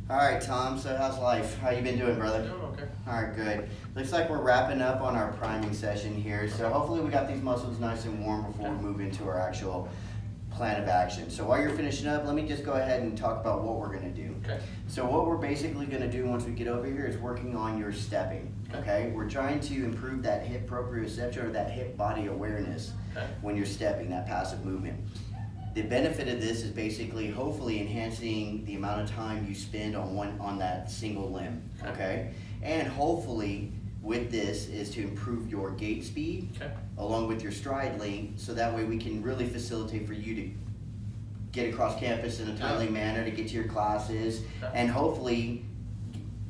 All right, Tom, so how's life? How you been doing, brother? Doing okay. All right, good. Looks like we're wrapping up on our priming session here, so hopefully we got these muscles nice and warm before we move into our actual plan of action. So while you're finishing up, let me just go ahead and talk about what we're gonna do. Okay. So what we're basically gonna do once we get over here is working on your stepping, okay? We're trying to improve that hip proprioception or that hip body awareness when you're stepping, that passive movement. The benefit of this is basically hopefully enhancing the amount of time you spend on that single limb, okay? And hopefully with this is to improve your gait speed along with your stride length, so that way we can really facilitate for you to get across campus in a timely manner, to get to your classes, and hopefully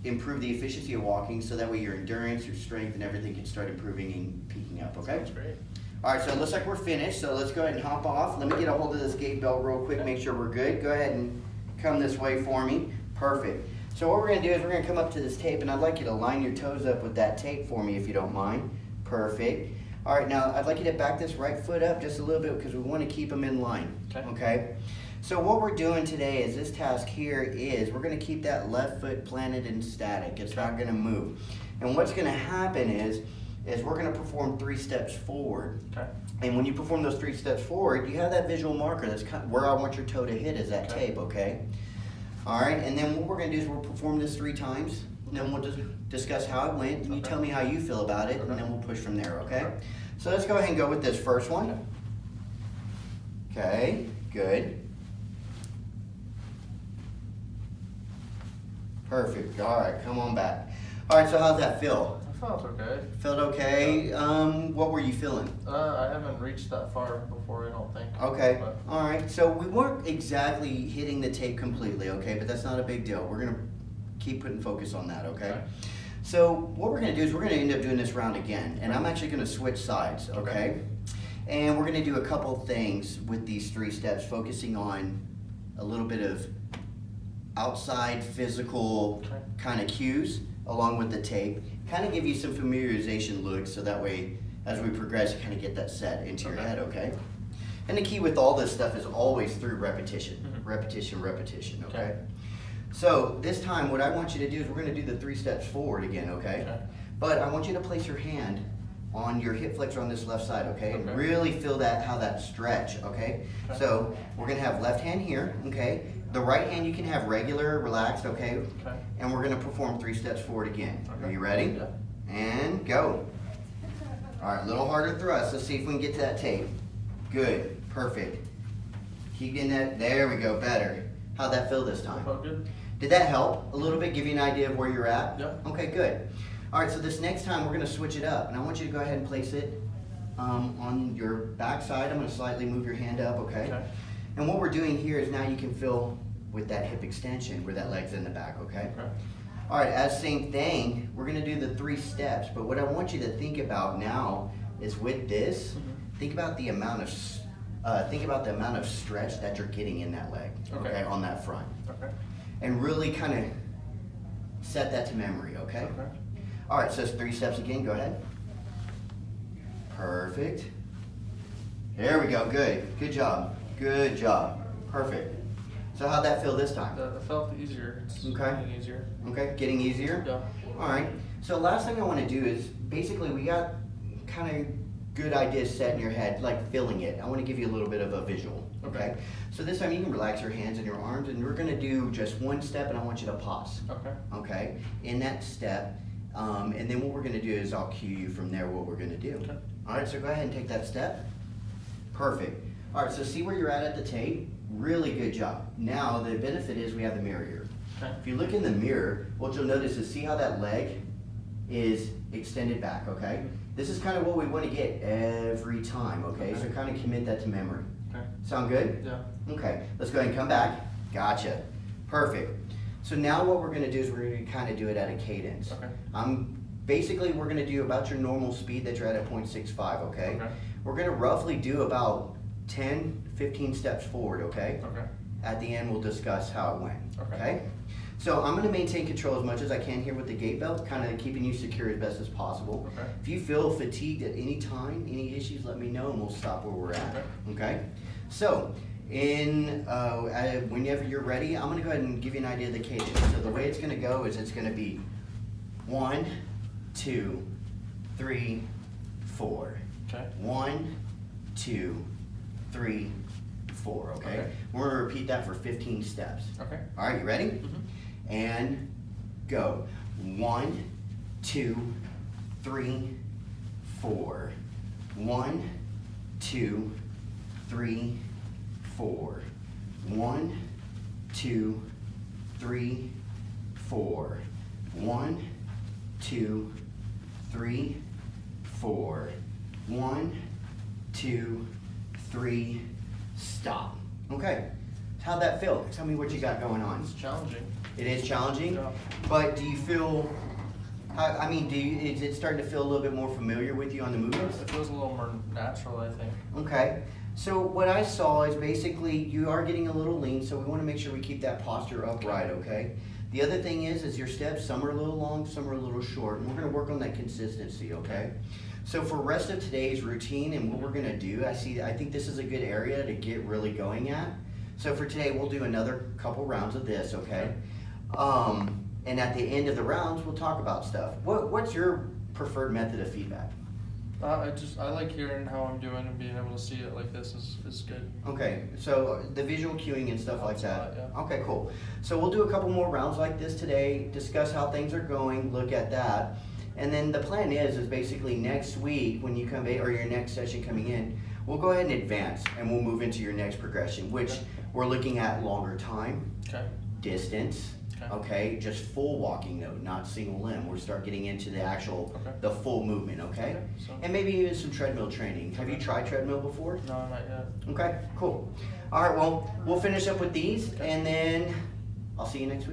improve the efficiency of walking, so that way your endurance, your strength, and everything can start improving and peaking up, okay? That's great. All right, so it looks like we're finished, so let's go ahead and hop off. Let me get a hold of this gate belt real quick, make sure we're good. Go ahead and come this way for me. Perfect. So what we're gonna do is we're gonna come up to this tape, and I'd like you to line your toes up with that tape for me if you don't mind. Perfect. All right, now I'd like you to back this right foot up just a little bit because we wanna keep them in line, okay? So what we're doing today is this task here is we're gonna keep that left foot planted and static. It's not gonna move. And what's gonna happen is we're gonna perform 3 steps forward. And when you perform those 3 steps forward, you have that visual marker. That's kind of where I want your toe to hit is that tape, okay? All right, and then what we're gonna do is we'll perform this 3 times, and then we'll just discuss how it went, and you tell me how you feel about it, and then we'll push from there, okay? So let's go ahead and go with this first one. Okay, good. Perfect, all right, come on back. All right, so how'd that feel? I felt okay. Felt okay? What were you feeling? I haven't reached that far before, I don't think. Okay, But all right. So we weren't exactly hitting the tape completely, okay? But that's not a big deal. We're gonna keep putting focus on that, okay? So what we're gonna do is we're gonna end up doing this round again, and I'm actually gonna switch sides, okay? And we're gonna do a couple things with these 3 steps, focusing on a little bit of outside physical kind of cues along with the tape. Kind of give you some familiarization looks, so that way as we progress you kind of get that set into your head, okay? And the key with all this stuff is always through repetition. Repetition, okay? So this time what I want you to do is we're going to do the 3 steps forward again, okay? But I want you to place your hand on your hip flexor on this left side, okay? And really feel how that stretch, okay? So we're going to have left hand here, okay? The right hand you can have regular, relaxed, okay? And we're gonna perform 3 steps forward again. Are you ready? And go. All right, a little harder thrust. Let's see if we can get to that tape. Good, perfect. Keep getting that, there we go, better. How'd that feel this time? felt good. Did that help a little bit, give you an idea of where you're at? Yep. Okay, good. All right, so this next time we're gonna switch it up, and I want you to go ahead and place it on your back side. I'm gonna slightly move your hand up, okay? And what we're doing here is now you can feel with that hip extension where that leg's in the back, okay? All right, as same thing, we're gonna do the 3 steps, but what I want you to think about now is with this, think about the amount of stretch that you're getting in that leg, okay, on that front. And really kind of set that to memory, okay? All right, so it's 3 steps again, go ahead. Perfect. There we go, good, good job, perfect. So how'd that feel this time? It felt easier. It's getting easier. Okay, getting easier? Yeah. All right, so last thing I want to do is, basically we got kind of good ideas set in your head, like feeling it. I want to give you a little bit of a visual, okay? So this time you can relax your hands and your arms, and we're going to do just 1 step, and I want you to pause. Okay, in that step, and then what we're going to do is I'll cue you from there what we're going to do. All right, so go ahead and take that step. Perfect. All right, so see where you're at the tape? Really good job. Now the benefit is we have the mirror here. If you look in the mirror, what you'll notice is see how that leg is extended back, okay? This is kind of what we want to get every time, okay? So kind of commit that to memory. Sound good? Yeah. Okay, let's go ahead and come back. Gotcha. Perfect. So now what we're going to do is we're going to kind of do it at a cadence. Basically, we're going to do about your normal speed that you're at 0.65, okay? We're going to roughly do about 10, 15 steps forward, okay? At the end, we'll discuss how it went, okay? So I'm going to maintain control as much as I can here with the gait belt, kind of keeping you secure as best as possible. If you feel fatigued at any time, any issues, let me know and we'll stop where we're at, okay? So Whenever you're ready, I'm gonna go ahead and give you an idea of the cadence. So the way it's gonna go is it's gonna be 1, 2, 3, 4. Okay. 1, 2, 3, 4. Okay. We're gonna repeat that for 15 steps. Okay. All right, you ready? Mm-hmm. And go. 1, 2, 3, 4. 1, 2, 3, 4. 1, 2, 3, 4. 1, 2, 3, 4. 1, 2, 3, stop. Okay. How'd that feel? Tell me what you got going on. It's challenging. It is challenging, Yeah. but do you feel, is it starting to feel a little bit more familiar with you on the movements? It feels a little more natural, I think. Okay. So what I saw is basically you are getting a little lean, so we want to make sure we keep that posture upright, okay? The other thing is your steps, some are a little long, some are a little short, and we're going to work on that consistency, okay? So for the rest of today's routine and what we're going to do, I think this is a good area to get really going at. So for today, we'll do another couple rounds of this, okay? And at the end of the rounds, we'll talk about stuff. What's your preferred method of feedback? I like hearing how I'm doing and being able to see it like this is good. Okay, so the visual cueing and stuff like that. Yeah. Okay, cool. So we'll do a couple more rounds like this today, discuss how things are going, look at that. And then the plan is basically next week when you come in, or your next session coming in, we'll go ahead and advance and we'll move into your next progression, which we're looking at longer time, distance, okay, just full walking though, not single limb. We'll start getting into the actual, the full movement, okay? And maybe even some treadmill training. Have you tried treadmill before? No, not yet. Okay, cool. All right, well, we'll finish up with these and then I'll see you next week.